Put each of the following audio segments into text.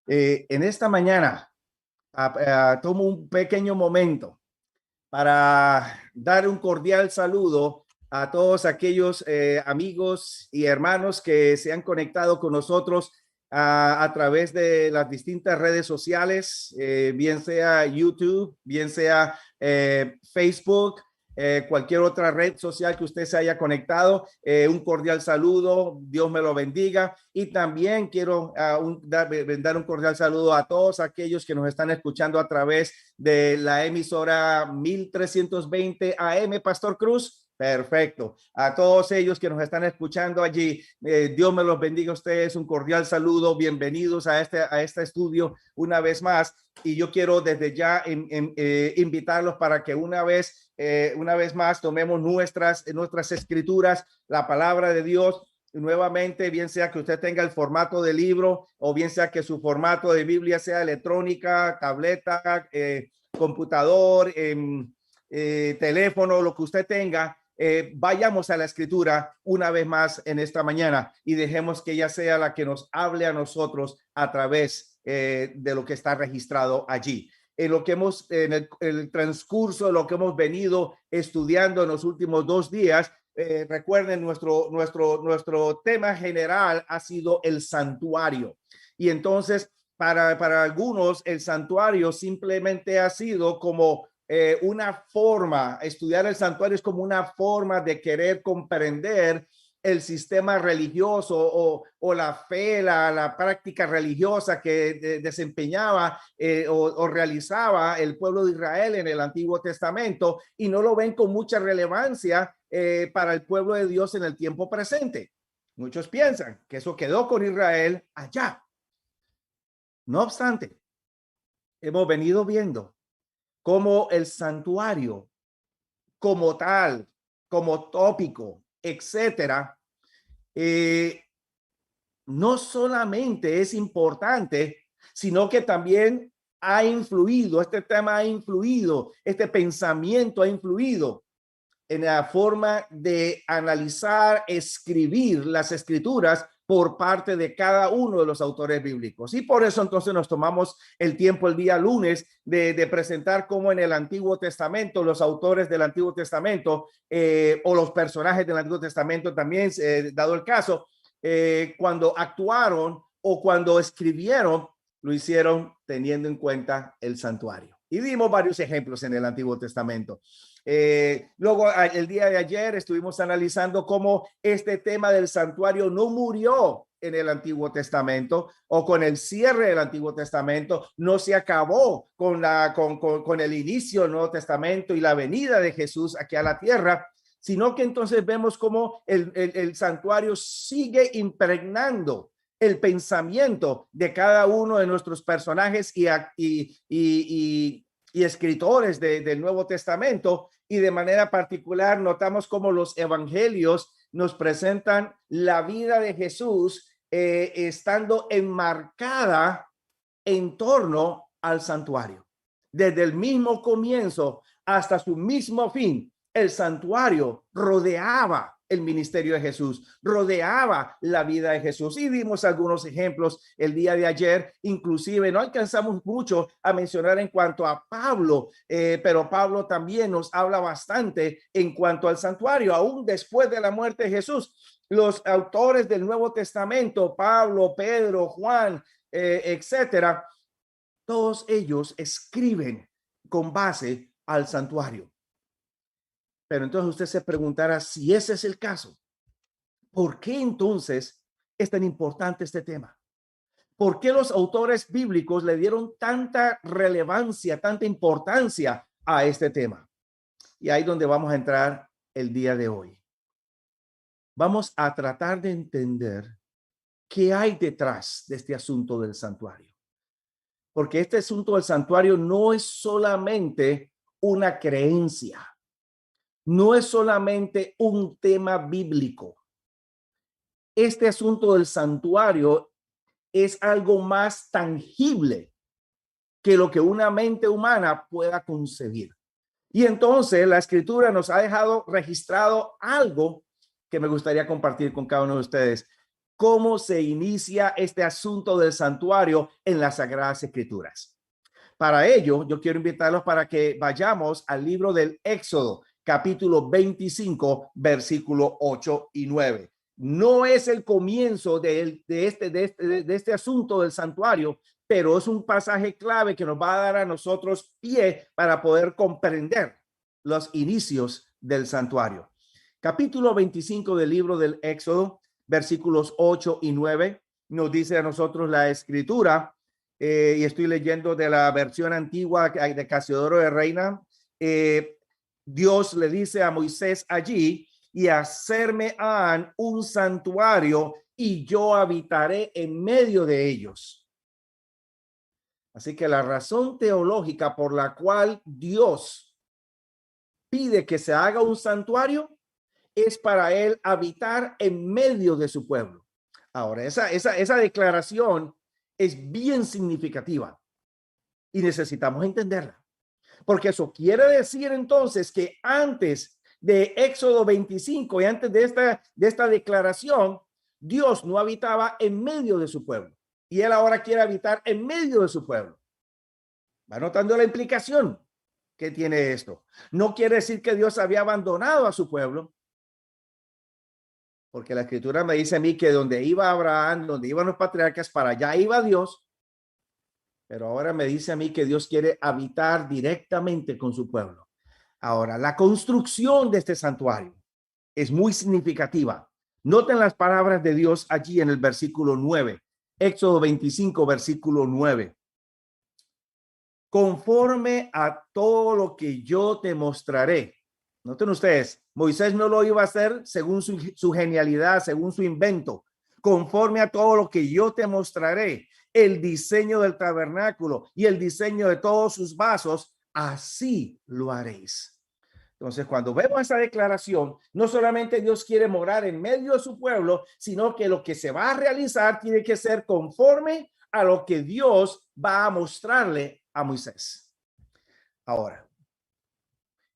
En esta mañana tomo un pequeño momento para dar un cordial saludo a todos aquellos amigos y hermanos que se han conectado con nosotros a través de las distintas redes sociales, bien sea YouTube, bien sea Facebook, cualquier otra red social que usted se haya conectado. Un cordial saludo, Dios me lo bendiga. Y también quiero dar un cordial saludo a todos aquellos que nos están escuchando a través de la emisora 1320 AM, Pastor Cruz. Perfecto. A todos ellos que nos están escuchando allí, Dios me los bendiga a ustedes. Un cordial saludo. Bienvenidos a este estudio una vez más. Y yo quiero desde ya invitarlos para que una vez más tomemos nuestras escrituras, la palabra de Dios. Nuevamente, bien sea que usted tenga el formato de libro o bien sea que su formato de Biblia sea electrónica, tableta, computador, teléfono, lo que usted tenga. Vayamos a la escritura una vez más en esta mañana y dejemos que ella sea la que nos hable a nosotros a través de lo que está registrado allí. En lo que en el transcurso de lo que hemos venido estudiando en los últimos 2 días, recuerden, nuestro tema general ha sido el santuario. Y entonces, para algunos, el santuario simplemente ha sido como una forma, estudiar el santuario es como una forma de querer comprender el sistema religioso o la fe, la práctica religiosa que desempeñaba o realizaba el pueblo de Israel en el Antiguo Testamento, y no lo ven con mucha relevancia para el pueblo de Dios en el tiempo presente. Muchos piensan que eso quedó con Israel allá. No obstante, hemos venido viendo cómo el santuario como tal, como tópico, etcétera, no solamente es importante, sino que también ha influido, este tema ha influido, este pensamiento ha influido en la forma de analizar, escribir las escrituras por parte de cada uno de los autores bíblicos. Y por eso entonces nos tomamos el tiempo el día lunes de presentar cómo en el Antiguo Testamento, los autores del Antiguo Testamento o los personajes del Antiguo Testamento también, dado el caso, cuando actuaron o cuando escribieron, lo hicieron teniendo en cuenta el santuario. Y dimos varios ejemplos en el Antiguo Testamento. Luego, el día de ayer estuvimos analizando cómo este tema del santuario no murió en el Antiguo Testamento o con el cierre del Antiguo Testamento, no se acabó con el inicio del Nuevo Testamento y la venida de Jesús aquí a la tierra, sino que entonces vemos cómo el santuario sigue impregnando el pensamiento de cada uno de nuestros personajes y escritores del Nuevo Testamento, y de manera particular notamos cómo los evangelios nos presentan la vida de Jesús estando enmarcada en torno al santuario. Desde el mismo comienzo hasta su mismo fin, el santuario rodeaba el ministerio de Jesús, rodeaba la vida de Jesús, y dimos algunos ejemplos el día de ayer. Inclusive no alcanzamos mucho a mencionar en cuanto a Pablo, pero Pablo también nos habla bastante en cuanto al santuario, aún después de la muerte de Jesús. Los autores del Nuevo Testamento, Pablo, Pedro, Juan, etcétera, todos ellos escriben con base al santuario. Pero entonces usted se preguntará, si ese es el caso, ¿por qué entonces es tan importante este tema? ¿Por qué los autores bíblicos le dieron tanta relevancia, tanta importancia a este tema? Y ahí es donde vamos a entrar el día de hoy. Vamos a tratar de entender qué hay detrás de este asunto del santuario. Porque este asunto del santuario no es solamente una creencia, no es solamente un tema bíblico. Este asunto del santuario es algo más tangible que lo que una mente humana pueda concebir. Y entonces la escritura nos ha dejado registrado algo que me gustaría compartir con cada uno de ustedes. cómo se inicia este asunto del santuario en las Sagradas Escrituras. Para ello, yo quiero invitarlos para que vayamos al libro del Éxodo, capítulo 25, versículo 8 y 9. No es el comienzo de este asunto del santuario, pero es un pasaje clave que nos va a dar a nosotros pie para poder comprender los inicios del santuario. Capítulo 25 del libro del Éxodo, versículos 8 y 9, nos dice a nosotros la escritura, y estoy leyendo de la versión antigua de Casiodoro de Reina. Dios le dice a Moisés allí: y hacerme han un santuario y yo habitaré en medio de ellos. Así que la razón teológica por la cual Dios pide que se haga un santuario es para él habitar en medio de su pueblo. Ahora, esa declaración es bien significativa y necesitamos entenderla, porque eso quiere decir entonces que antes de Éxodo 25 y antes de esta declaración, Dios no habitaba en medio de su pueblo y él ahora quiere habitar en medio de su pueblo. ¿Va notando la implicación que tiene esto? No quiere decir que Dios había abandonado a su pueblo, porque la escritura me dice a mí que donde iba Abraham, donde iban los patriarcas, para allá iba Dios. Pero ahora me dice a mí que Dios quiere habitar directamente con su pueblo. Ahora, la construcción de este santuario es muy significativa. Noten las palabras de Dios allí en el versículo 9, Éxodo 25, versículo 9. Conforme a todo lo que yo te mostraré. Noten ustedes, Moisés no lo iba a hacer según su genialidad, según su invento. Conforme a todo lo que yo te mostraré, el diseño del tabernáculo y el diseño de todos sus vasos, así lo haréis. Entonces, cuando vemos esa declaración, no solamente Dios quiere morar en medio de su pueblo, sino que lo que se va a realizar tiene que ser conforme a lo que Dios va a mostrarle a Moisés. Ahora,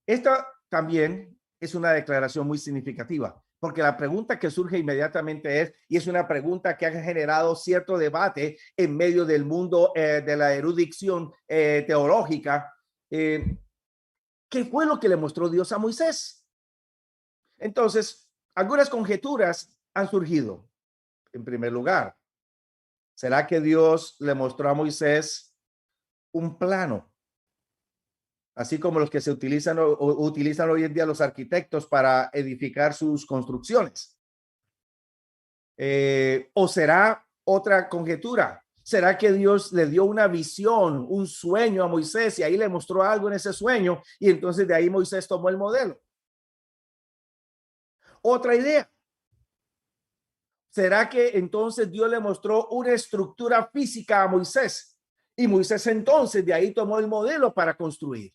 esta también es una declaración muy significativa, porque la pregunta que surge inmediatamente es, y es una pregunta que ha generado cierto debate en medio del mundo de la erudición teológica, ¿qué fue lo que le mostró Dios a Moisés? Entonces, algunas conjeturas han surgido. En primer lugar, ¿será que Dios le mostró a Moisés un plano? Así como los que se utilizan hoy en día los arquitectos para edificar sus construcciones. ¿O será otra conjetura? ¿Será que Dios le dio una visión, un sueño a Moisés y ahí le mostró algo en ese sueño y entonces de ahí Moisés tomó el modelo? Otra idea. ¿Será que entonces Dios le mostró una estructura física a Moisés y Moisés entonces de ahí tomó el modelo para construir?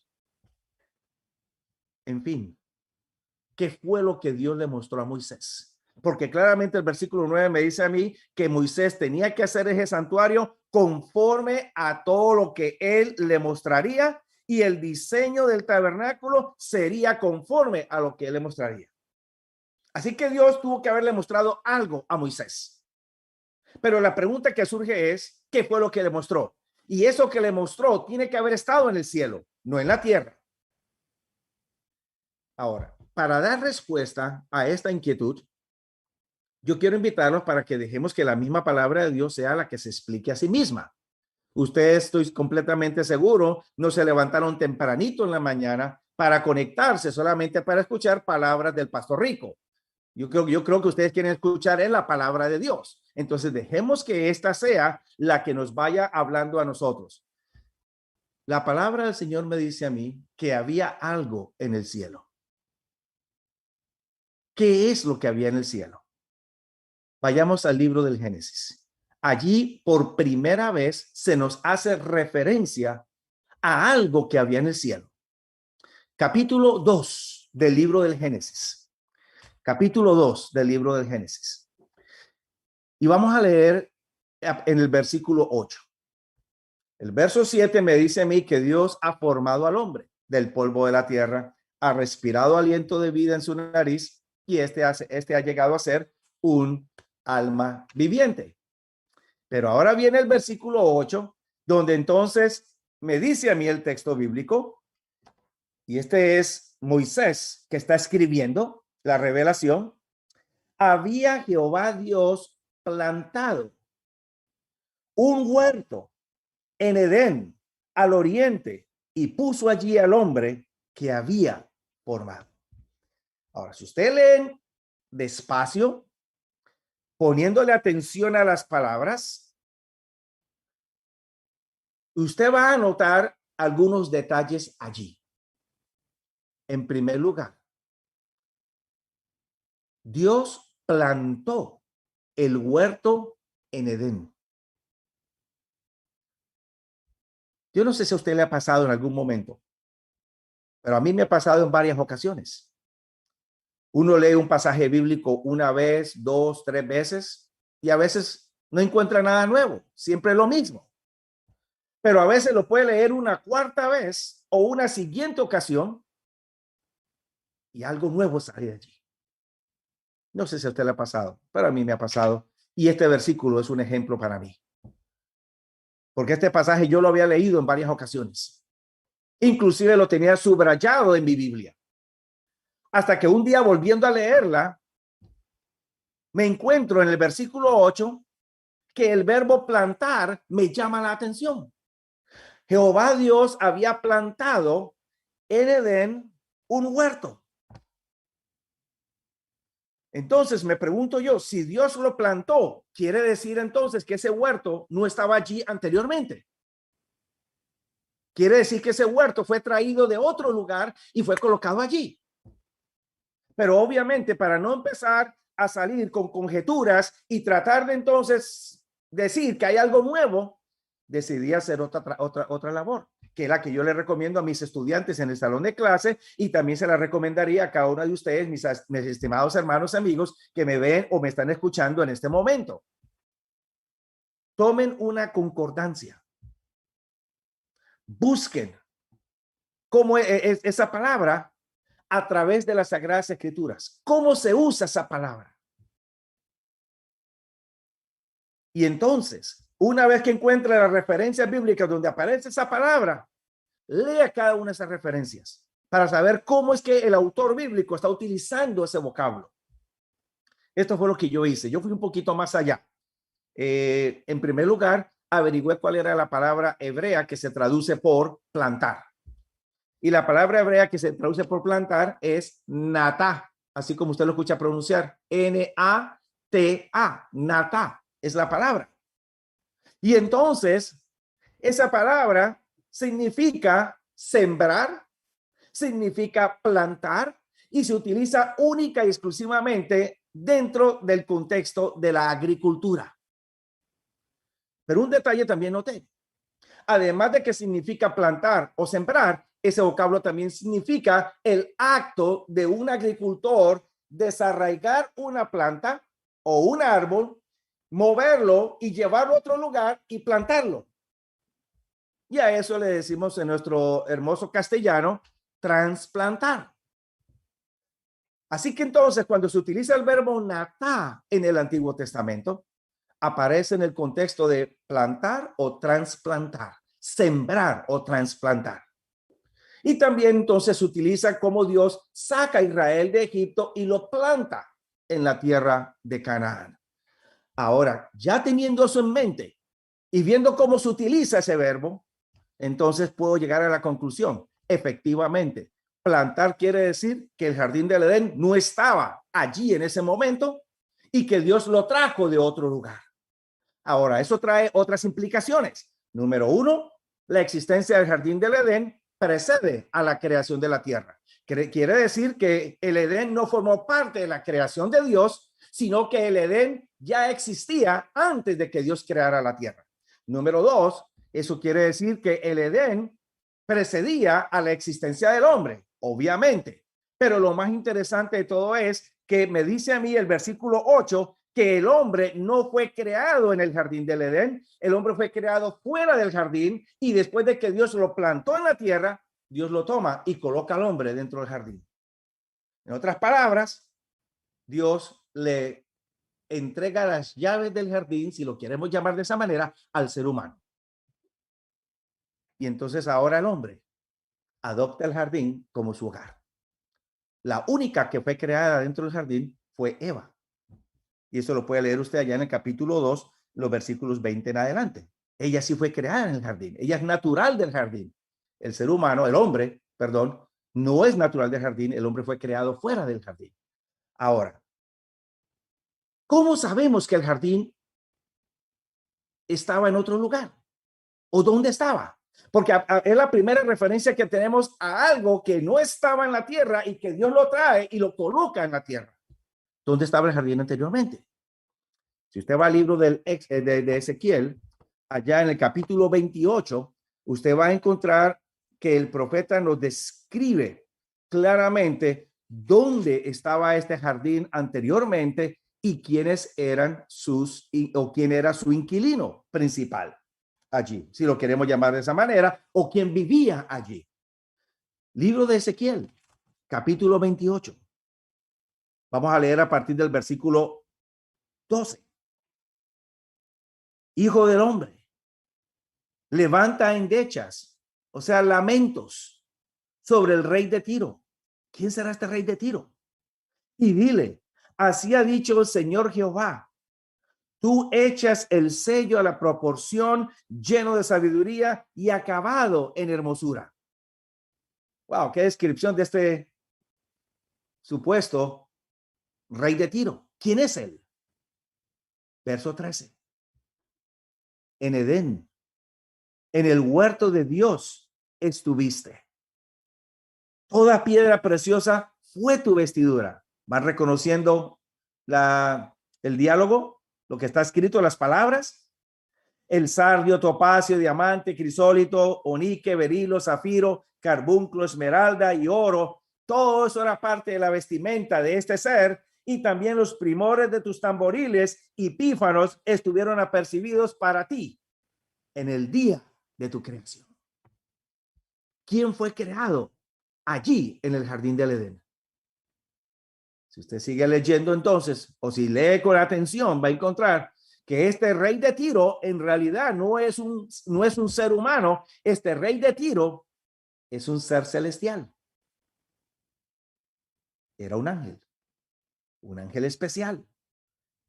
En fin, ¿qué fue lo que Dios le mostró a Moisés? Porque claramente el versículo 9 me dice a mí que Moisés tenía que hacer ese santuario conforme a todo lo que él le mostraría y el diseño del tabernáculo sería conforme a lo que él le mostraría. Así que Dios tuvo que haberle mostrado algo a Moisés. Pero la pregunta que surge es, ¿qué fue lo que le mostró? Y eso que le mostró tiene que haber estado en el cielo, no en la tierra. Ahora, para dar respuesta a esta inquietud, yo quiero invitarlos para que dejemos que la misma palabra de Dios sea la que se explique a sí misma. Ustedes, estoy completamente seguro, no se levantaron tempranito en la mañana para conectarse solamente para escuchar palabras del pastor Rico. Yo creo que ustedes quieren escuchar en la palabra de Dios. Entonces dejemos que esta sea la que nos vaya hablando a nosotros. La palabra del Señor me dice a mí que había algo en el cielo. ¿Qué es lo que había en el cielo? Vayamos al libro del Génesis. Allí por primera vez se nos hace referencia a algo que había en el cielo. Capítulo 2 del libro del Génesis. Capítulo 2 del libro del Génesis. Y vamos a leer en el versículo 8. El verso 7 me dice a mí que Dios ha formado al hombre del polvo de la tierra, ha respirado aliento de vida en su nariz y este ha llegado a ser un alma viviente. Pero ahora viene el versículo 8, donde entonces me dice a mí el texto bíblico, y este es Moisés que está escribiendo la revelación. Había Jehová Dios plantado un huerto en Edén, al oriente, y puso allí al hombre que había formado. Ahora, si usted lee despacio, poniéndole atención a las palabras, usted va a notar algunos detalles allí. En primer lugar, Dios plantó el huerto en Edén. Yo no sé si a usted le ha pasado en algún momento, pero a mí me ha pasado en varias ocasiones. Uno lee un pasaje bíblico una vez, dos, tres veces, y a veces no encuentra nada nuevo, siempre lo mismo. Pero a veces lo puede leer una cuarta vez o una siguiente ocasión y algo nuevo sale de allí. No sé si a usted le ha pasado, pero a mí me ha pasado. Y este versículo es un ejemplo para mí. Porque este pasaje yo lo había leído en varias ocasiones. Inclusive lo tenía subrayado en mi Biblia. Hasta que un día, volviendo a leerla, me encuentro en el versículo 8 que el verbo plantar me llama la atención. Jehová Dios había plantado en Edén un huerto. Entonces me pregunto yo, si Dios lo plantó, quiere decir entonces que ese huerto no estaba allí anteriormente. Quiere decir que ese huerto fue traído de otro lugar y fue colocado allí. Pero obviamente, para no empezar a salir con conjeturas y tratar de entonces decir que hay algo nuevo, decidí hacer otra labor, que es la que yo le recomiendo a mis estudiantes en el salón de clase, y también se la recomendaría a cada uno de ustedes, mis estimados hermanos, amigos que me ven o me están escuchando en este momento. Tomen una concordancia. Busquen cómo es esa palabra a través de las Sagradas Escrituras. ¿Cómo se usa esa palabra? Y entonces, una vez que encuentre las referencias bíblicas donde aparece esa palabra, lea cada una de esas referencias para saber cómo es que el autor bíblico está utilizando ese vocablo. Esto fue lo que yo hice. Yo fui un poquito más allá. En primer lugar, averigüé cuál era la palabra hebrea que se traduce por plantar. Y la palabra hebrea que se traduce por plantar es natá, así como usted lo escucha pronunciar, N-A-T-A, natá es la palabra. Y entonces, esa palabra significa sembrar, significa plantar, y se utiliza única y exclusivamente dentro del contexto de la agricultura. Pero un detalle también noté. Además de que significa plantar o sembrar, ese vocablo también significa el acto de un agricultor desarraigar una planta o un árbol, moverlo y llevarlo a otro lugar y plantarlo. Y a eso le decimos en nuestro hermoso castellano, transplantar. Así que entonces, cuando se utiliza el verbo natá en el Antiguo Testamento, aparece en el contexto de plantar o transplantar, sembrar o transplantar. Y también entonces se utiliza como Dios saca a Israel de Egipto y lo planta en la tierra de Canaán. Ahora, ya teniendo eso en mente y viendo cómo se utiliza ese verbo, entonces puedo llegar a la conclusión. Efectivamente, plantar quiere decir que el jardín del Edén no estaba allí en ese momento y que Dios lo trajo de otro lugar. Ahora, eso trae otras implicaciones. Número uno, la existencia del jardín del Edén precede a la creación de la tierra. Quiere decir que el Edén no formó parte de la creación de Dios, sino que el Edén ya existía antes de que Dios creara la tierra. Número dos, eso quiere decir que el Edén precedía a la existencia del hombre, obviamente. Pero lo más interesante de todo es que me dice a mí el versículo 8 que el hombre no fue creado en el jardín del Edén, el hombre fue creado fuera del jardín, y después de que Dios lo plantó en la tierra, Dios lo toma y coloca al hombre dentro del jardín. En otras palabras, Dios le entrega las llaves del jardín, si lo queremos llamar de esa manera, al ser humano. Y entonces ahora el hombre adopta el jardín como su hogar. La única que fue creada dentro del jardín fue Eva. Y eso lo puede leer usted allá en el capítulo 2, los versículos 20 en adelante. Ella sí fue creada en el jardín. Ella es natural del jardín. El ser humano, el hombre, perdón, no es natural del jardín. El hombre fue creado fuera del jardín. Ahora, ¿cómo sabemos que el jardín estaba en otro lugar? ¿O dónde estaba? Porque es la primera referencia que tenemos a algo que no estaba en la tierra y que Dios lo trae y lo coloca en la tierra. ¿Dónde estaba el jardín anteriormente? Si usted va al libro de Ezequiel, allá en el capítulo 28, usted va a encontrar que el profeta nos describe claramente dónde estaba este jardín anteriormente y quiénes eran o quién era su inquilino principal allí, si lo queremos llamar de esa manera, o quién vivía allí. Libro de Ezequiel, capítulo 28. Vamos a leer a partir del versículo 12. Hijo del hombre, levanta endechas, o sea, lamentos sobre el rey de Tiro. ¿Quién será este rey de Tiro? Y dile, así ha dicho el Señor Jehová, tú echas el sello a la proporción, lleno de sabiduría y acabado en hermosura. Wow, qué descripción de este supuesto rey de Tiro. ¿Quién es él? Verso 13. En Edén, en el huerto de Dios estuviste. Toda piedra preciosa fue tu vestidura. ¿Van reconociendo el diálogo? Lo que está escrito, las palabras. El sardio, topacio, diamante, crisólito, onique, berilo, zafiro, carbunclo, esmeralda y oro. Todo eso era parte de la vestimenta de este ser. Y también los primores de tus tamboriles y pífanos estuvieron apercibidos para ti en el día de tu creación. ¿Quién fue creado allí en el jardín del Edén? Si usted sigue leyendo entonces, o si lee con atención, va a encontrar que este rey de Tiro en realidad no es un ser humano. Este rey de Tiro es un ser celestial. Era un ángel especial.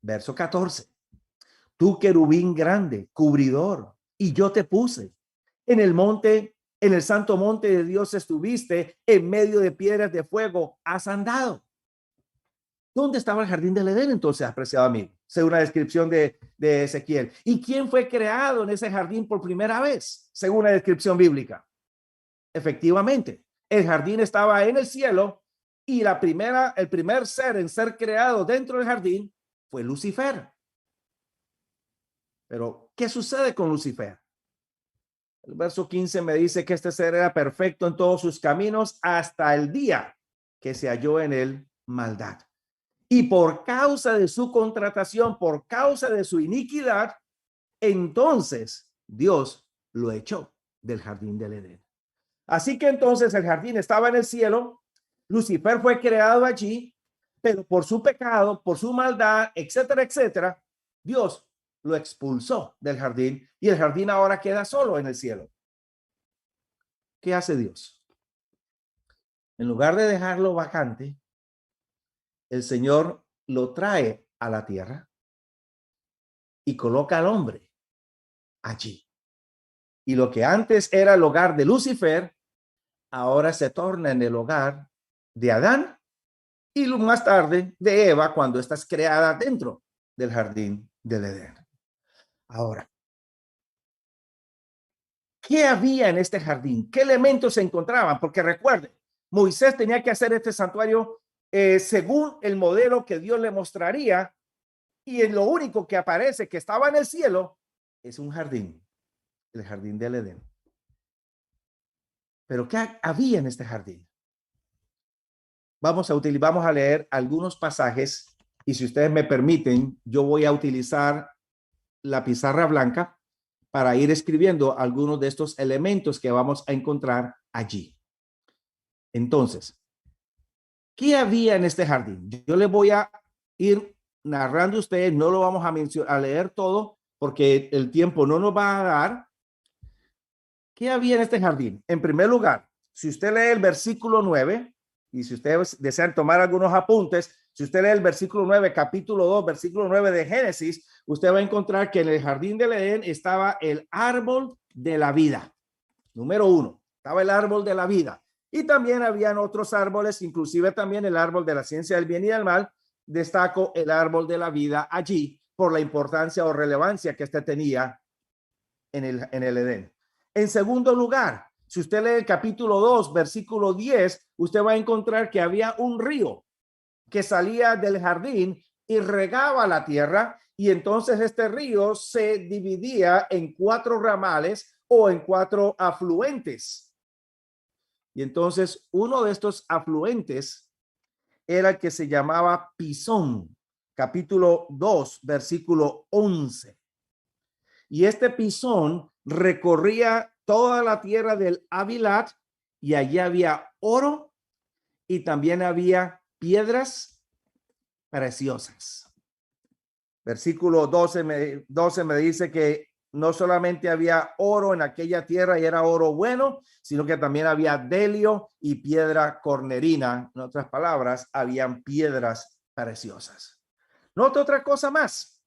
Verso 14. Tú querubín grande, cubridor, y yo te puse en el monte, en el santo monte de Dios estuviste, en medio de piedras de fuego has andado. ¿Dónde estaba el jardín del Edén entonces, apreciado amigo? Según la descripción de Ezequiel. ¿Y quién fue creado en ese jardín por primera vez? Según la descripción bíblica. Efectivamente, el jardín estaba en el cielo y el primer ser en ser creado dentro del jardín fue Lucifer. Pero, ¿qué sucede con Lucifer? El verso 15 me dice que este ser era perfecto en todos sus caminos hasta el día que se halló en él maldad. Y por causa de su contratación, por causa de su iniquidad, entonces Dios lo echó del jardín del Edén. Así que entonces el jardín estaba en el cielo, Lucifer fue creado allí, pero por su pecado, por su maldad, etcétera, etcétera, Dios lo expulsó del jardín y el jardín ahora queda solo en el cielo. ¿Qué hace Dios? En lugar de dejarlo vacante, el Señor lo trae a la tierra y coloca al hombre allí. Y lo que antes era el hogar de Lucifer, ahora se torna en el hogar de Adán y más tarde de Eva cuando estás creada dentro del jardín del Edén. Ahora, ¿qué había en este jardín? ¿Qué elementos se encontraban? Porque recuerden, Moisés tenía que hacer este santuario según el modelo que Dios le mostraría, y en lo único que aparece que estaba en el cielo es un jardín, el jardín del Edén. Pero ¿qué había en este jardín? Vamos a leer algunos pasajes y si ustedes me permiten, yo voy a utilizar la pizarra blanca para ir escribiendo algunos de estos elementos que vamos a encontrar allí. Entonces, ¿qué había en este jardín? Yo le voy a ir narrando ustedes, no lo vamos a leer todo porque el tiempo no nos va a dar. ¿Qué había en este jardín? En primer lugar, si usted lee el versículo 9, y si ustedes desean tomar algunos apuntes, si usted lee el versículo 9, capítulo 2, versículo 9 de Génesis, usted va a encontrar que en el jardín del Edén estaba el árbol de la vida. Número 1, estaba el árbol de la vida. Y también habían otros árboles, inclusive también el árbol de la ciencia del bien y del mal. Destaco el árbol de la vida allí por la importancia o relevancia que este tenía en el Edén. En segundo lugar, si usted lee el capítulo 2, versículo 10, usted va a encontrar que había un río que salía del jardín y regaba la tierra, y entonces este río se dividía en 4 ramales o en 4 afluentes. Y entonces uno de estos afluentes era el que se llamaba Pisón, capítulo 2, versículo 11. Y este Pisón recorría toda la tierra del Havilat, y allí había oro y también había piedras preciosas. Versículo 12 me dice que no solamente había oro en aquella tierra y era oro bueno, sino que también había delio y piedra cornerina. En otras palabras, habían piedras preciosas. Nota otra cosa más.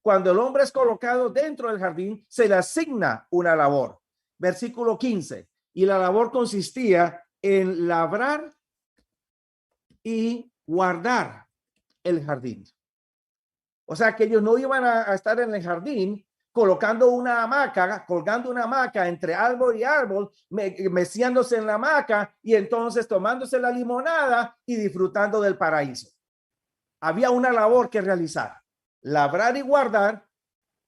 Cuando el hombre es colocado dentro del jardín, se le asigna una labor. Versículo 15. Y la labor consistía en labrar y guardar el jardín. O sea que ellos no iban a estar en el jardín colocando una hamaca, colgando una hamaca entre árbol y árbol, meciéndose en la hamaca y entonces tomándose la limonada y disfrutando del paraíso. Había una labor que realizar. Labrar y guardar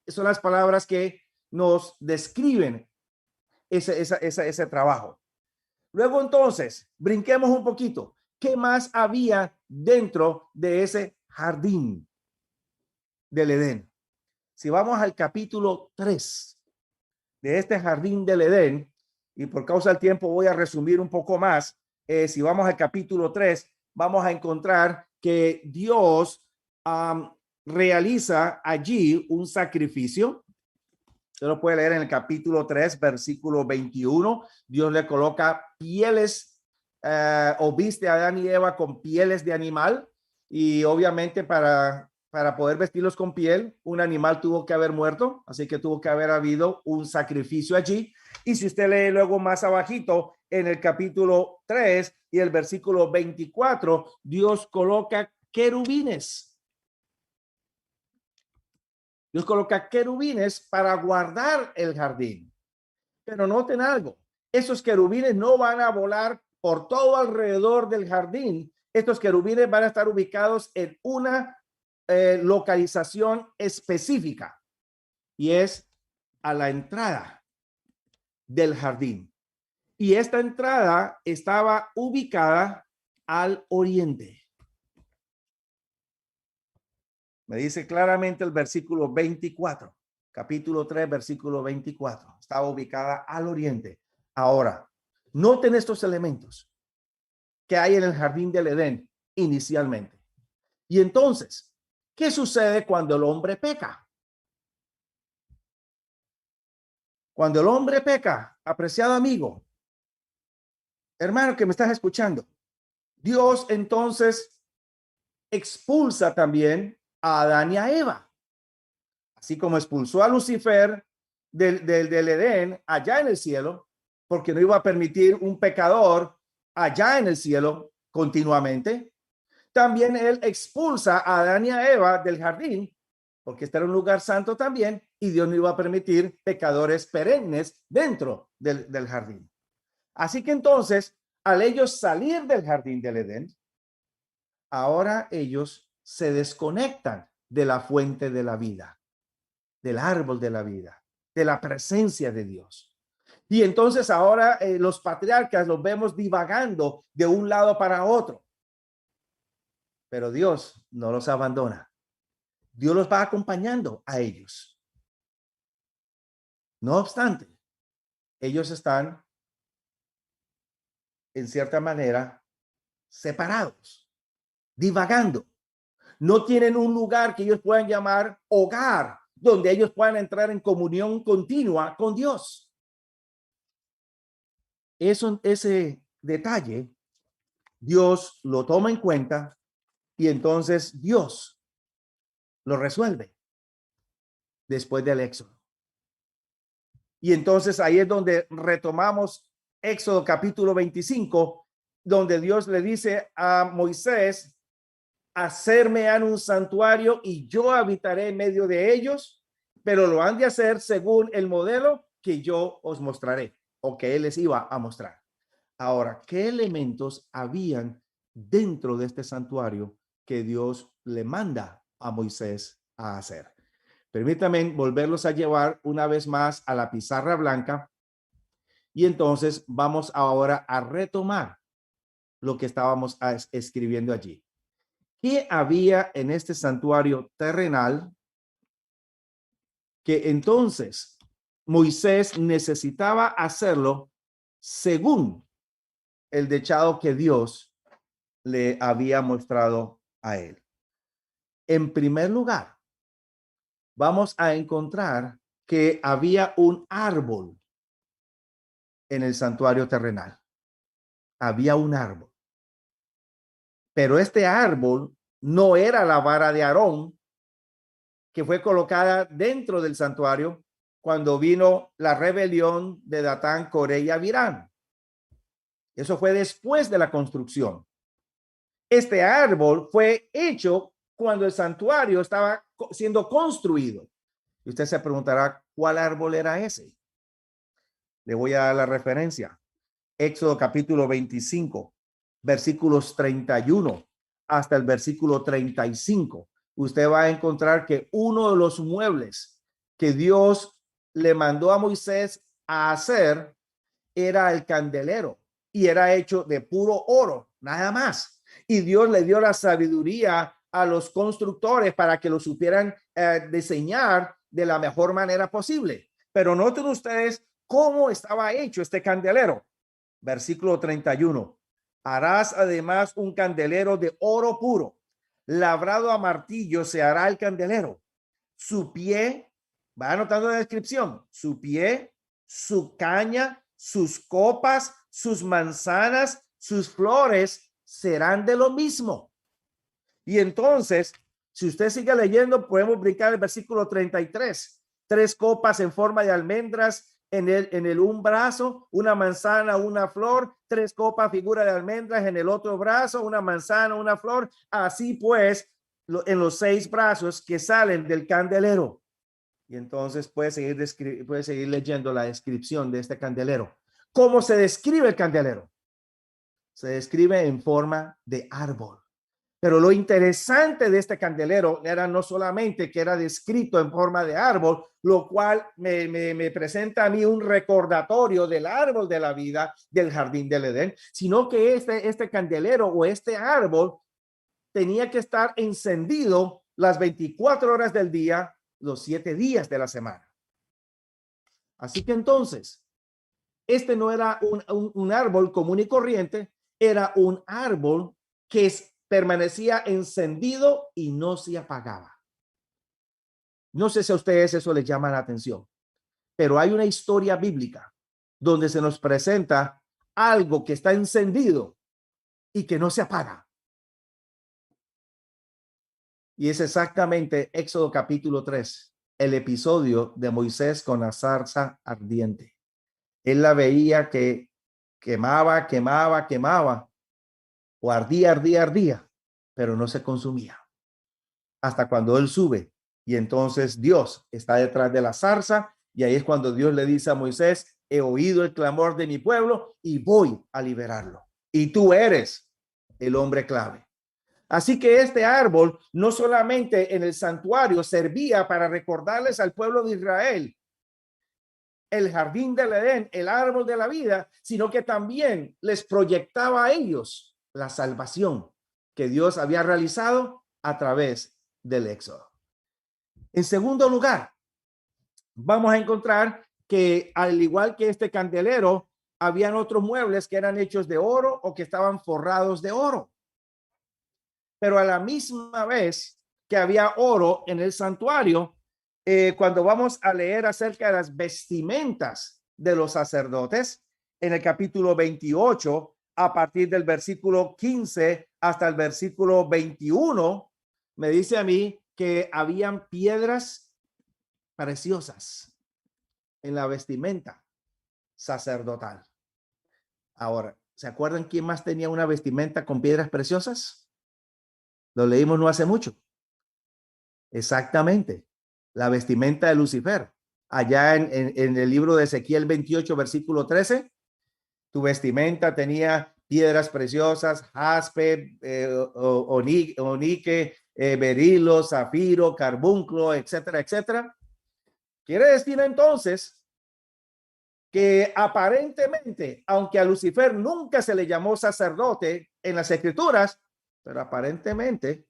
son las palabras que nos describen ese trabajo. Luego entonces, brinquemos un poquito. ¿Qué más había dentro de ese jardín del Edén? Si vamos al capítulo 3 de este jardín del Edén, y por causa del tiempo voy a resumir un poco más, si vamos al capítulo 3, vamos a encontrar que Dios realiza allí un sacrificio. Usted lo puede leer en el capítulo 3, versículo 21. Dios le coloca pieles o viste a Adán y Eva con pieles de animal, y obviamente para poder vestirlos con piel, un animal tuvo que haber muerto, así que tuvo que haber habido un sacrificio allí. Y si usted lee luego más abajito en el capítulo 3 y el versículo 24, Dios coloca querubines. Dios coloca querubines para guardar el jardín. Pero noten algo, esos querubines no van a volar por todo alrededor del jardín. Estos querubines van a estar ubicados en una localización específica, y es a la entrada del jardín. Y esta entrada estaba ubicada al oriente. Me dice claramente el versículo 24, capítulo 3, versículo 24. Estaba ubicada al oriente. Ahora, noten estos elementos que hay en el jardín del Edén inicialmente. Y entonces, ¿qué sucede cuando el hombre peca? Cuando el hombre peca, apreciado amigo, hermano que me estás escuchando, Dios entonces expulsa también a Adán y a Eva, así como expulsó a Lucifer del Edén allá en el cielo, porque no iba a permitir un pecador allá en el cielo continuamente. También él expulsa a Adán y a Eva del jardín, porque este era un lugar santo también, y Dios no iba a permitir pecadores perennes dentro del jardín. Así que entonces, al ellos salir del jardín del Edén, ahora ellos se desconectan de la fuente de la vida, del árbol de la vida, de la presencia de Dios. Y entonces ahora los patriarcas los vemos divagando de un lado para otro. Pero Dios no los abandona. Dios los va acompañando a ellos. No obstante, ellos están en cierta manera separados, divagando. No tienen un lugar que ellos puedan llamar hogar, donde ellos puedan entrar en comunión continua con Dios. Ese detalle, Dios lo toma en cuenta y entonces Dios lo resuelve después del Éxodo. Y entonces ahí es donde retomamos Éxodo capítulo 25, donde Dios le dice a Moisés, hacerme han un santuario y yo habitaré en medio de ellos, pero lo han de hacer según el modelo que yo os mostraré o que él les iba a mostrar. Ahora, ¿qué elementos habían dentro de este santuario que Dios le manda a Moisés a hacer? Permítanme volverlos a llevar una vez más a la pizarra blanca y entonces vamos ahora a retomar lo que estábamos escribiendo allí. ¿Qué había en este santuario terrenal que entonces Moisés necesitaba hacerlo según el dechado que Dios le había mostrado a él? En primer lugar, vamos a encontrar que había un árbol en el santuario terrenal. Había un árbol. Pero este árbol no era la vara de Aarón que fue colocada dentro del santuario cuando vino la rebelión de Datán, Coré y Abirán. Eso fue después de la construcción. Este árbol fue hecho cuando el santuario estaba siendo construido. Y usted se preguntará, ¿cuál árbol era ese? Le voy a dar la referencia. Éxodo capítulo 25, versículos 31 hasta el versículo 35. Usted va a encontrar que uno de los muebles que Dios le mandó a Moisés a hacer era el candelero y era hecho de puro oro, nada más. Y Dios le dio la sabiduría a los constructores para que lo supieran diseñar de la mejor manera posible. Pero noten ustedes cómo estaba hecho este candelero. Versículo 31. Harás además un candelero de oro puro, labrado a martillo se hará el candelero. Su pie, va anotando la descripción, su pie, su caña, sus copas, sus manzanas, sus flores serán de lo mismo. Y entonces, si usted sigue leyendo, podemos brincar el versículo 33. 3 copas en forma de almendras en el un brazo, una manzana, una flor, 3 copas figura de almendras en el otro brazo, una manzana, una flor. Así pues, en los 6 brazos que salen del candelero. Y entonces puede seguir leyendo la descripción de este candelero. ¿Cómo se describe el candelero? Se describe en forma de árbol. Pero lo interesante de este candelero era no solamente que era descrito en forma de árbol, lo cual me presenta a mí un recordatorio del árbol de la vida del jardín del Edén, sino que este candelero o este árbol tenía que estar encendido las 24 horas del día, los 7 días de la semana. Así que entonces, este no era un árbol común y corriente, era un árbol que permanecía encendido y no se apagaba. No sé si a ustedes eso les llama la atención, pero hay una historia bíblica donde se nos presenta algo que está encendido y que no se apaga. Y es exactamente Éxodo capítulo 3, el episodio de Moisés con la zarza ardiente. Él la veía que quemaba, o ardía, pero no se consumía. Hasta cuando él sube y entonces Dios está detrás de la zarza y ahí es cuando Dios le dice a Moisés, he oído el clamor de mi pueblo y voy a liberarlo. Y tú eres el hombre clave. Así que este árbol no solamente en el santuario servía para recordarles al pueblo de Israel el jardín del Edén, el árbol de la vida, sino que también les proyectaba a ellos la salvación que Dios había realizado a través del Éxodo. En segundo lugar, vamos a encontrar que al igual que este candelero, habían otros muebles que eran hechos de oro o que estaban forrados de oro. pero a la misma vez que había oro en el santuario, cuando vamos a leer acerca de las vestimentas de los sacerdotes, en el capítulo 28, a partir del versículo 15 hasta el versículo 21, me dice a mí que habían piedras preciosas en la vestimenta sacerdotal. Ahora, ¿se acuerdan quién más tenía una vestimenta con piedras preciosas? Lo leímos no hace mucho. Exactamente. La vestimenta de Lucifer. Allá en el libro de Ezequiel 28, versículo 13, tu vestimenta tenía piedras preciosas, jaspe, onique, berilo, zafiro, carbunclo, etcétera, etcétera. Quiere decir entonces que aparentemente, aunque a Lucifer nunca se le llamó sacerdote en las escrituras, pero aparentemente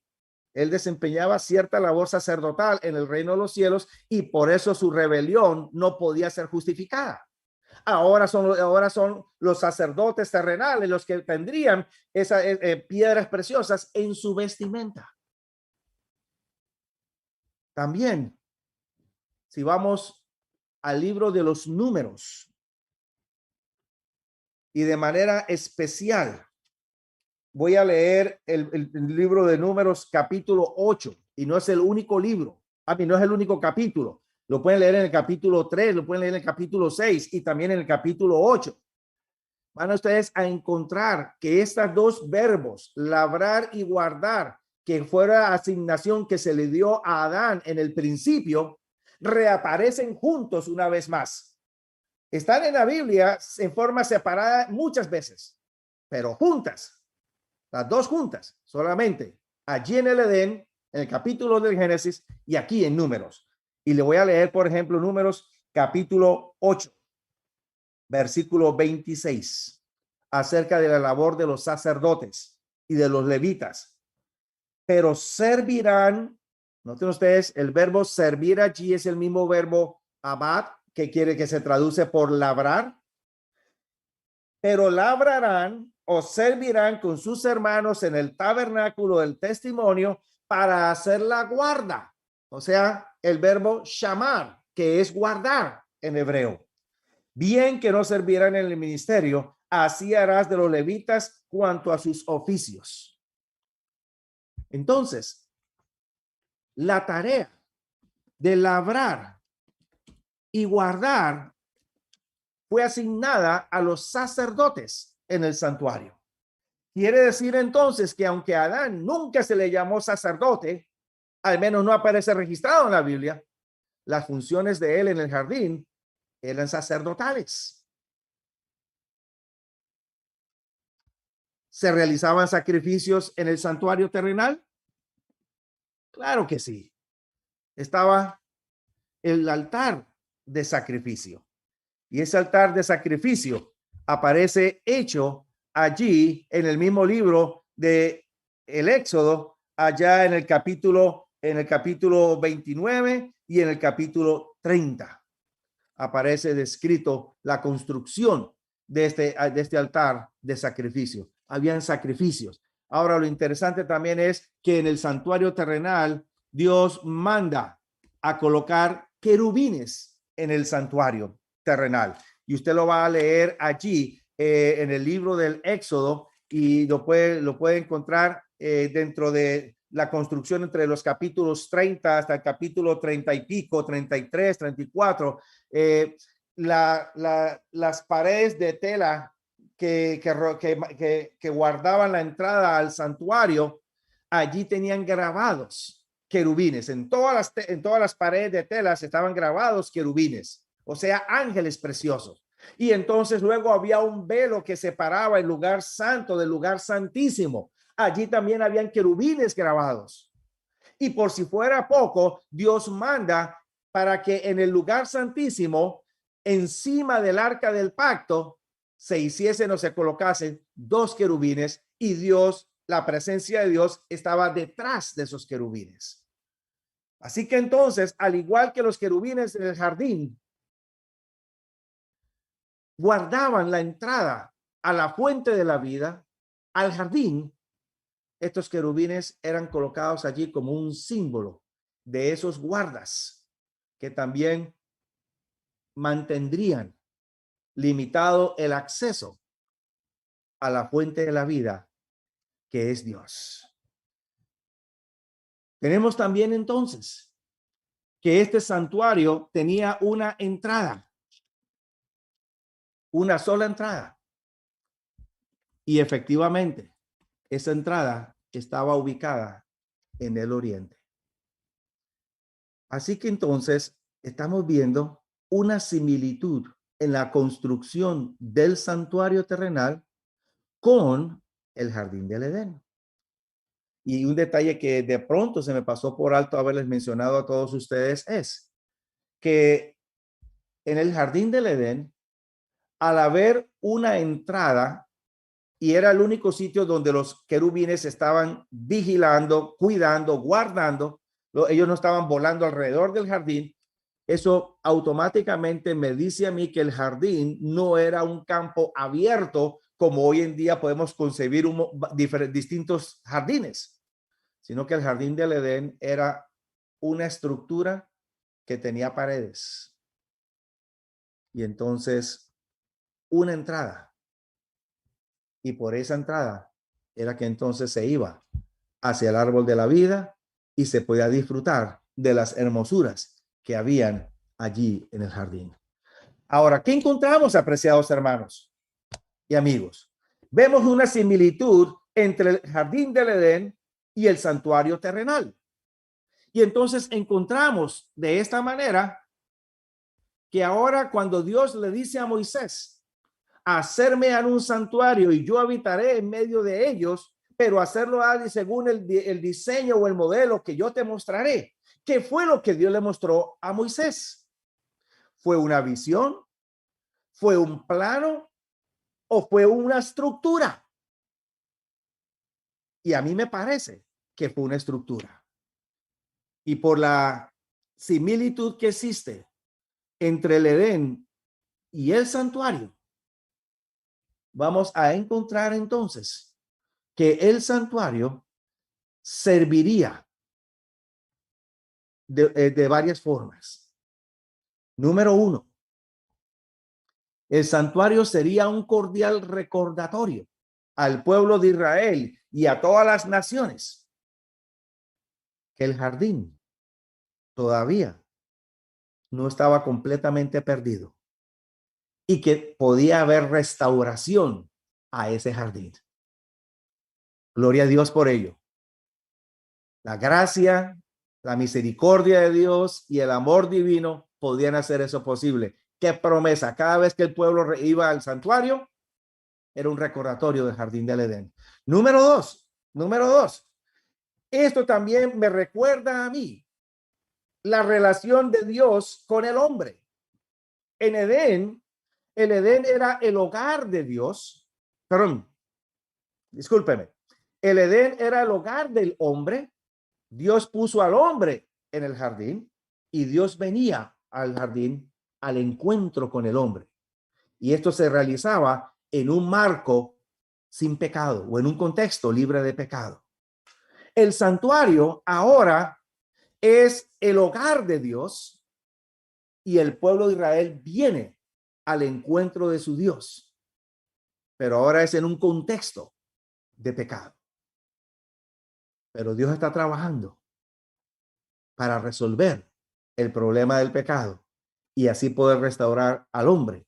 él desempeñaba cierta labor sacerdotal en el reino de los cielos y por eso su rebelión no podía ser justificada. Ahora son los sacerdotes terrenales los que tendrían esas piedras preciosas en su vestimenta. También, si vamos al libro de los Números, y de manera especial voy a leer el libro de Números capítulo 8, y no es el único libro, no es el único capítulo. Lo pueden leer en el capítulo 3, lo pueden leer en el capítulo 6 y también en el capítulo 8. Van ustedes a encontrar que estos dos verbos, labrar y guardar, que fuera asignación que se le dio a Adán en el principio, reaparecen juntos una vez más. Están en la Biblia en forma separada muchas veces, pero juntas, las dos juntas, solamente allí en el Edén, en el capítulo del Génesis y aquí en Números. Y le voy a leer, por ejemplo, Números capítulo 8, versículo 26, acerca de la labor de los sacerdotes y de los levitas. Pero servirán, noten ustedes, el verbo servir allí es el mismo verbo abad, que se traduce por labrar. Pero labrarán o servirán con sus hermanos en el tabernáculo del testimonio para hacer la guarda. O sea, el verbo shamar, que es guardar en hebreo. Bien que no servirán en el ministerio, así harás de los levitas cuanto a sus oficios. Entonces, la tarea de labrar y guardar fue asignada a los sacerdotes en el santuario. Quiere decir entonces que aunque a Adán nunca se le llamó sacerdote, al menos no aparece registrado en la Biblia, las funciones de él en el jardín eran sacerdotales. ¿Se realizaban sacrificios en el santuario terrenal? Claro que sí. Estaba el altar de sacrificio. Y ese altar de sacrificio aparece hecho allí en el mismo libro de el Éxodo, allá en el capítulo 29 y en el capítulo 30. Aparece descrito la construcción de este altar de sacrificio. Habían sacrificios. Ahora, lo interesante también es que en el santuario terrenal, Dios manda a colocar querubines en el santuario terrenal. Y usted lo va a leer allí en el libro del Éxodo y lo puede encontrar dentro de la construcción entre los capítulos 30 hasta el capítulo 30 y pico, 33, 34. Las paredes de tela que guardaban la entrada al santuario, allí tenían grabados querubines. En todas las paredes de telas estaban grabados querubines, o sea, ángeles preciosos. Y entonces luego había un velo que separaba el lugar santo del lugar santísimo. Allí también habían querubines grabados. Y por si fuera poco, Dios manda para que en el lugar santísimo, encima del arca del pacto, se hiciesen o se colocasen dos querubines, y Dios, la presencia de Dios, estaba detrás de esos querubines. Así que entonces, al igual que los querubines en el jardín, guardaban la entrada a la fuente de la vida, al jardín, estos querubines eran colocados allí como un símbolo de esos guardas que también mantendrían limitado el acceso a la fuente de la vida, que es Dios. Tenemos también entonces que este santuario tenía una entrada, una sola entrada. Y efectivamente, esa entrada estaba ubicada en el oriente. Así que entonces estamos viendo una similitud en la construcción del santuario terrenal con el jardín del Edén. Y un detalle que de pronto se me pasó por alto haberles mencionado a todos ustedes es que en el jardín del Edén, al haber una entrada, y era el único sitio donde los querubines estaban vigilando, cuidando, guardando, ellos no estaban volando alrededor del jardín. Eso automáticamente me dice a mí que el jardín no era un campo abierto como hoy en día podemos concebir distintos jardines, sino que el jardín del Edén era una estructura que tenía paredes y entonces una entrada. Y por esa entrada era que entonces se iba hacia el árbol de la vida y se podía disfrutar de las hermosuras que habían allí en el jardín. Ahora, ¿qué encontramos, apreciados hermanos y amigos? Vemos una similitud entre el jardín del Edén y el santuario terrenal. Y entonces encontramos de esta manera que ahora cuando Dios le dice a Moisés, hacerme en un santuario y yo habitaré en medio de ellos, pero hacerlo según el diseño o el modelo que yo te mostraré. ¿Qué fue lo que Dios le mostró a Moisés? ¿Fue una visión? ¿Fue un plano? ¿O fue una estructura? Y a mí me parece que fue una estructura. Y por la similitud que existe entre el Edén y el santuario, vamos a encontrar entonces que el santuario serviría de varias formas. Número uno, el santuario sería un cordial recordatorio al pueblo de Israel y a todas las naciones que el jardín todavía no estaba completamente perdido y que podía haber restauración a ese jardín. Gloria a Dios por ello. La gracia, la misericordia de Dios y el amor divino podían hacer eso posible. Qué promesa. Cada vez que el pueblo iba al santuario, era un recordatorio del jardín del Edén. Número dos. Esto también me recuerda a mí la relación de Dios con el hombre. En Edén, el Edén era el hogar de Dios. Perdón, discúlpeme. El Edén era el hogar del hombre. Dios puso al hombre en el jardín y Dios venía al jardín al encuentro con el hombre. Y esto se realizaba en un marco sin pecado o en un contexto libre de pecado. El santuario ahora es el hogar de Dios y el pueblo de Israel viene al encuentro de su Dios, pero ahora es en un contexto de pecado. Pero Dios está trabajando para resolver el problema del pecado y así poder restaurar al hombre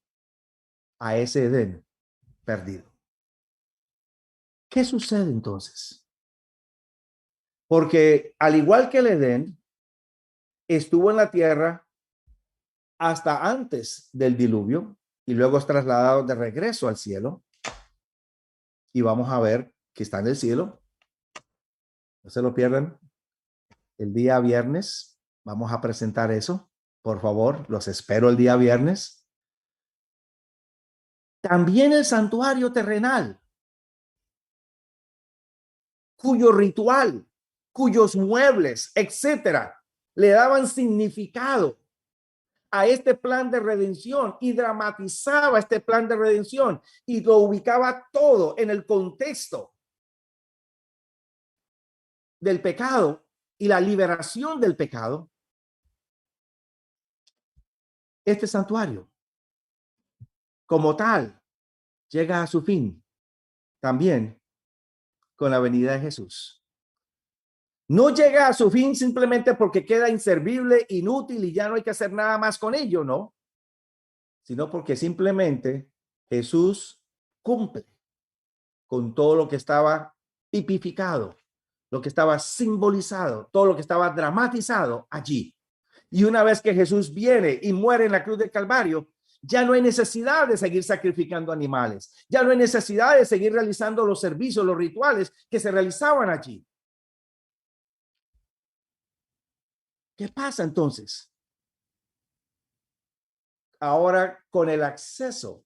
a ese Edén perdido. ¿Qué sucede entonces? Porque al igual que el Edén estuvo en la tierra hasta antes del diluvio y luego es trasladado de regreso al cielo, y vamos a ver que está en el cielo. No se lo pierdan. El día viernes vamos a presentar eso. Por favor, los espero el día viernes. También el santuario terrenal, cuyo ritual, cuyos muebles, etcétera, le daban significado a este plan de redención y dramatizaba este plan de redención y lo ubicaba todo en el contexto del pecado y la liberación del pecado, este santuario como tal llega a su fin también con la venida de Jesús. No llega a su fin simplemente porque queda inservible, inútil y ya no hay que hacer nada más con ello, no, sino porque simplemente Jesús cumple con todo lo que estaba tipificado, lo que estaba simbolizado, todo lo que estaba dramatizado allí. Y una vez que Jesús viene y muere en la cruz del Calvario, ya no hay necesidad de seguir sacrificando animales, ya no hay necesidad de seguir realizando los servicios, los rituales que se realizaban allí. ¿Qué pasa entonces? Ahora con el acceso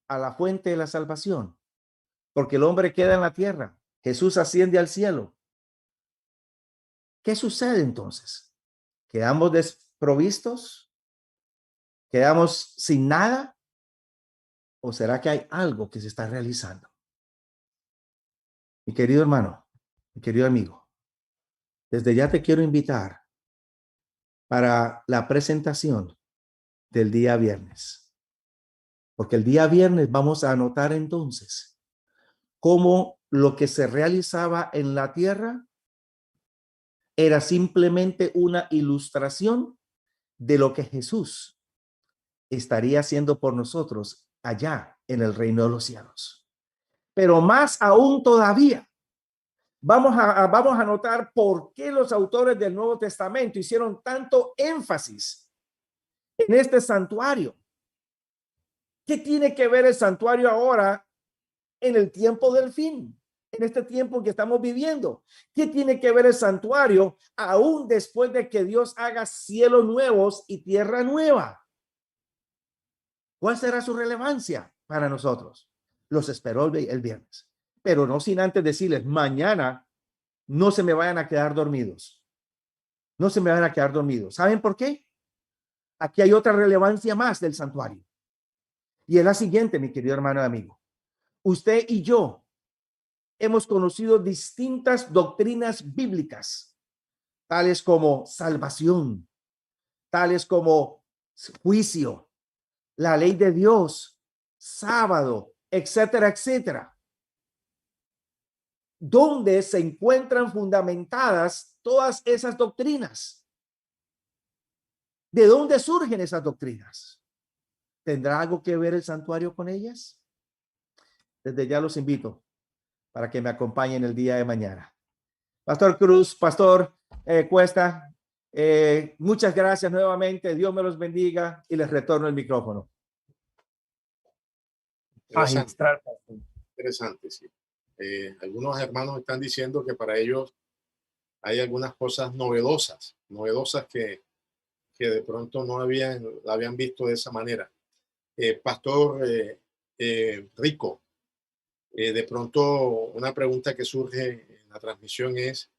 a la fuente de la salvación, porque el hombre queda en la tierra, Jesús asciende al cielo. ¿Qué sucede entonces? ¿Quedamos desprovistos? ¿Quedamos sin nada? ¿O será que hay algo que se está realizando? Mi querido hermano, mi querido amigo, desde ya te quiero invitar para la presentación del día viernes, porque el día viernes vamos a anotar entonces cómo lo que se realizaba en la tierra era simplemente una ilustración de lo que Jesús estaría haciendo por nosotros allá en el reino de los cielos. Pero más aún todavía, vamos a notar por qué los autores del Nuevo Testamento hicieron tanto énfasis en este santuario. ¿Qué tiene que ver el santuario ahora en el tiempo del fin? En este tiempo que estamos viviendo. ¿Qué tiene que ver el santuario aún después de que Dios haga cielos nuevos y tierra nueva? ¿Cuál será su relevancia para nosotros? Los espero el viernes, pero no sin antes decirles, mañana no se me vayan a quedar dormidos. No se me van a quedar dormidos. ¿Saben por qué? Aquí hay otra relevancia más del santuario. Y es la siguiente, mi querido hermano y amigo. Usted y yo hemos conocido distintas doctrinas bíblicas, tales como salvación, tales como juicio, la ley de Dios, sábado, etcétera, etcétera, donde se encuentran fundamentadas todas esas doctrinas. ¿De dónde surgen esas doctrinas? ¿Tendrá algo que ver el santuario con ellas? Desde ya los invito para que me acompañen el día de mañana. Pastor Cruz, Pastor Cuesta, muchas gracias nuevamente. Dios me los bendiga y les retorno el micrófono. Magistral. Interesante, sí. Algunos hermanos están diciendo que para ellos hay algunas cosas novedosas que de pronto no la habían visto de esa manera. Pastor Rico, de pronto una pregunta que surge en la transmisión es,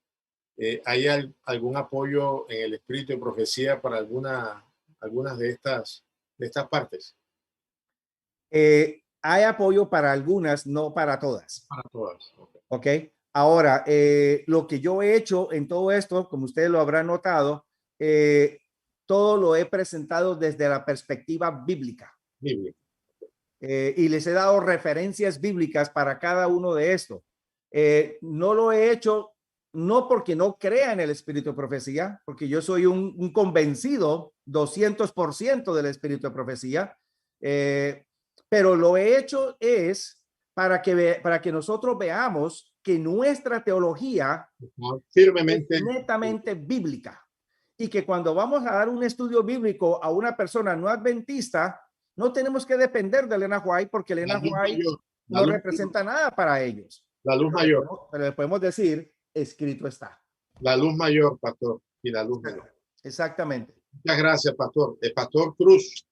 ¿hay algún apoyo en el espíritu de profecía para algunas de estas partes? Hay apoyo para algunas, no para todas. Para todas. Ok. Ahora, lo que yo he hecho en todo esto, como ustedes lo habrán notado, todo lo he presentado desde la perspectiva bíblica. Y les he dado referencias bíblicas para cada uno de estos. No lo he hecho no porque no crea en el espíritu de profecía, porque yo soy un convencido 200% del espíritu de profecía, pero lo he hecho es para que nosotros veamos que nuestra teología firmemente es netamente bíblica y que cuando vamos a dar un estudio bíblico a una persona no adventista, no tenemos que depender de Elena White porque Elena White no representa nada para ellos. La luz mayor. Pero le podemos decir, escrito está. La luz mayor, pastor, y la luz menor. Exactamente. Muchas gracias, pastor. El pastor Cruz,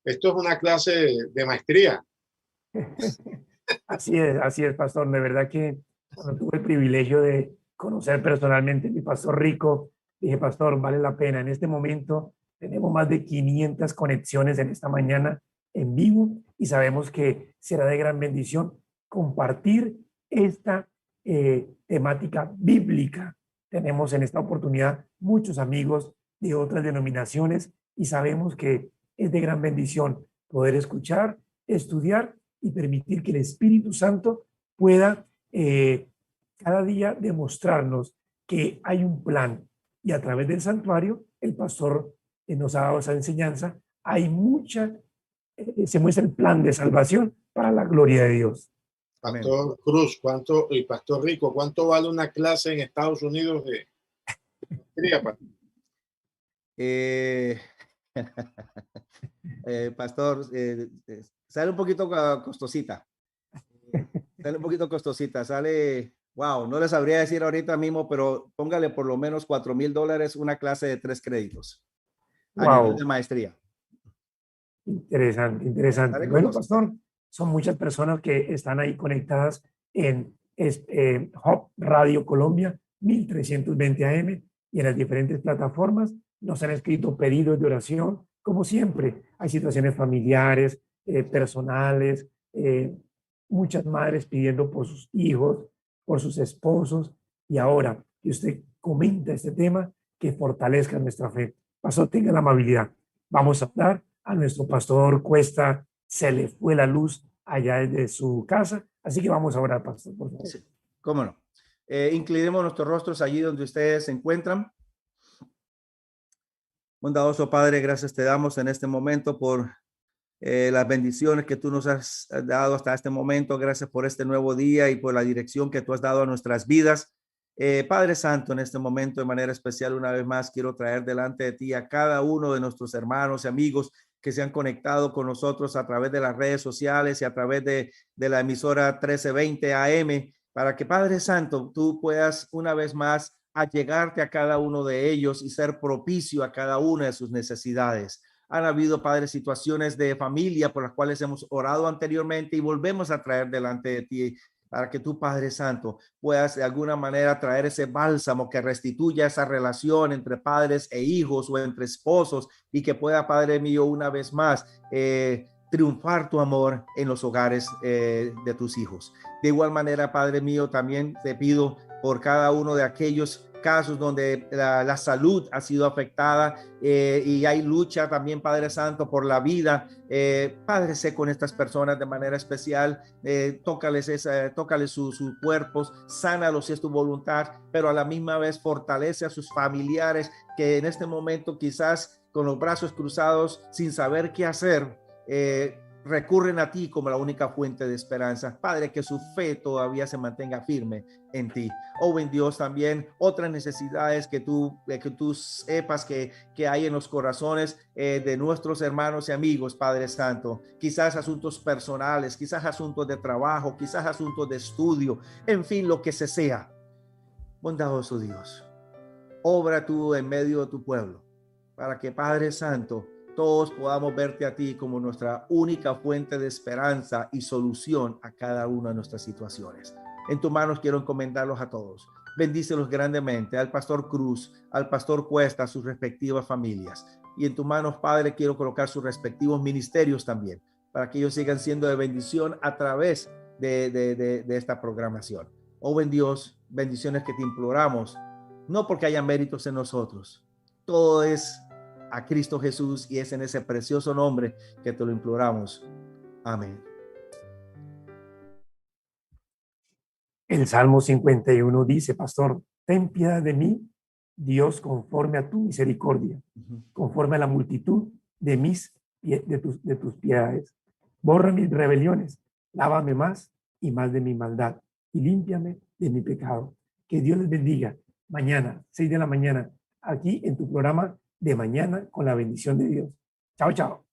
esto es una clase de maestría. Así es, pastor. De verdad que cuando tuve el privilegio de conocer personalmente a mi pastor Rico, dije, pastor, vale la pena. En este momento tenemos más de 500 conexiones en esta mañana en vivo y sabemos que será de gran bendición compartir esta temática bíblica. Tenemos en esta oportunidad muchos amigos de otras denominaciones y sabemos que es de gran bendición poder escuchar, estudiar y permitir que el Espíritu Santo pueda cada día demostrarnos que hay un plan, y a través del santuario el pastor nos ha dado esa enseñanza. Hay se muestra el plan de salvación para la gloria de Dios. Pastor Cruz, y Pastor Rico, ¿cuánto vale una clase en Estados Unidos de maestría? Pastor, sale un poquito costosita. Sale un poquito costosita, wow, no les sabría decir ahorita mismo, pero póngale por lo menos $4,000 una clase de 3 créditos a nivel de maestría. Interesante, interesante. Bueno, pastor, son muchas personas que están ahí conectadas en Hub Radio Colombia 1320 AM y en las diferentes plataformas. Nos han escrito pedidos de oración. Como siempre, hay situaciones familiares, personales, muchas madres pidiendo por sus hijos, por sus esposos, y ahora que usted comenta este tema, que fortalezca nuestra fe. Pastor, tenga la amabilidad. Vamos a dar a nuestro pastor Cuesta, se le fue la luz allá desde su casa, así que vamos a orar, pastor, por favor. Sí, cómo no. Inclinemos nuestros rostros allí donde ustedes se encuentran. Bondadoso Padre, gracias te damos en este momento por las bendiciones que tú nos has dado hasta este momento. Gracias por este nuevo día y por la dirección que tú has dado a nuestras vidas. Padre Santo, en este momento de manera especial, una vez más, quiero traer delante de ti a cada uno de nuestros hermanos y amigos que se han conectado con nosotros a través de las redes sociales y a través de la emisora 1320 AM, para que, Padre Santo, tú puedas una vez más allegarte a cada uno de ellos y ser propicio a cada una de sus necesidades. Han habido, Padre, situaciones de familia por las cuales hemos orado anteriormente y volvemos a traer delante de ti para que tú, Padre Santo, puedas de alguna manera traer ese bálsamo que restituya esa relación entre padres e hijos o entre esposos, y que pueda, Padre mío, una vez más triunfar tu amor en los hogares de tus hijos. De igual manera, Padre mío, también te pido por cada uno de aquellos casos donde la salud ha sido afectada y hay lucha también, Padre Santo, por la vida. Padre, sé con estas personas de manera especial, tócales sus cuerpos, sánalos si es tu voluntad, pero a la misma vez fortalece a sus familiares que en este momento quizás con los brazos cruzados sin saber qué hacer, recurren a ti como la única fuente de esperanza. Padre, que su fe todavía se mantenga firme en ti. Oh, en Dios, también otras necesidades que tú sepas que hay en los corazones de nuestros hermanos y amigos, Padre Santo. Quizás asuntos personales, quizás asuntos de trabajo, quizás asuntos de estudio, en fin, lo que sea. Bondadoso Dios, obra tú en medio de tu pueblo, para que, Padre Santo, todos podamos verte a ti como nuestra única fuente de esperanza y solución a cada una de nuestras situaciones. En tus manos quiero encomendarlos a todos. Bendícelos grandemente, al pastor Cruz, al pastor Cuesta, a sus respectivas familias. Y en tus manos, Padre, quiero colocar sus respectivos ministerios también, para que ellos sigan siendo de bendición a través de esta programación. Oh, buen Dios, bendiciones que te imploramos, no porque haya méritos en nosotros. Todo es a Cristo Jesús y es en ese precioso nombre que te lo imploramos. Amén. El Salmo 51 dice, pastor, ten piedad de mí, Dios, conforme a tu misericordia, conforme a la multitud de tus piedades. Borra mis rebeliones, lávame más y más de mi maldad y límpiame de mi pecado. Que Dios les bendiga. Mañana, 6 de la mañana, aquí en tu programa de Mañana con la bendición de Dios. Chao, chao.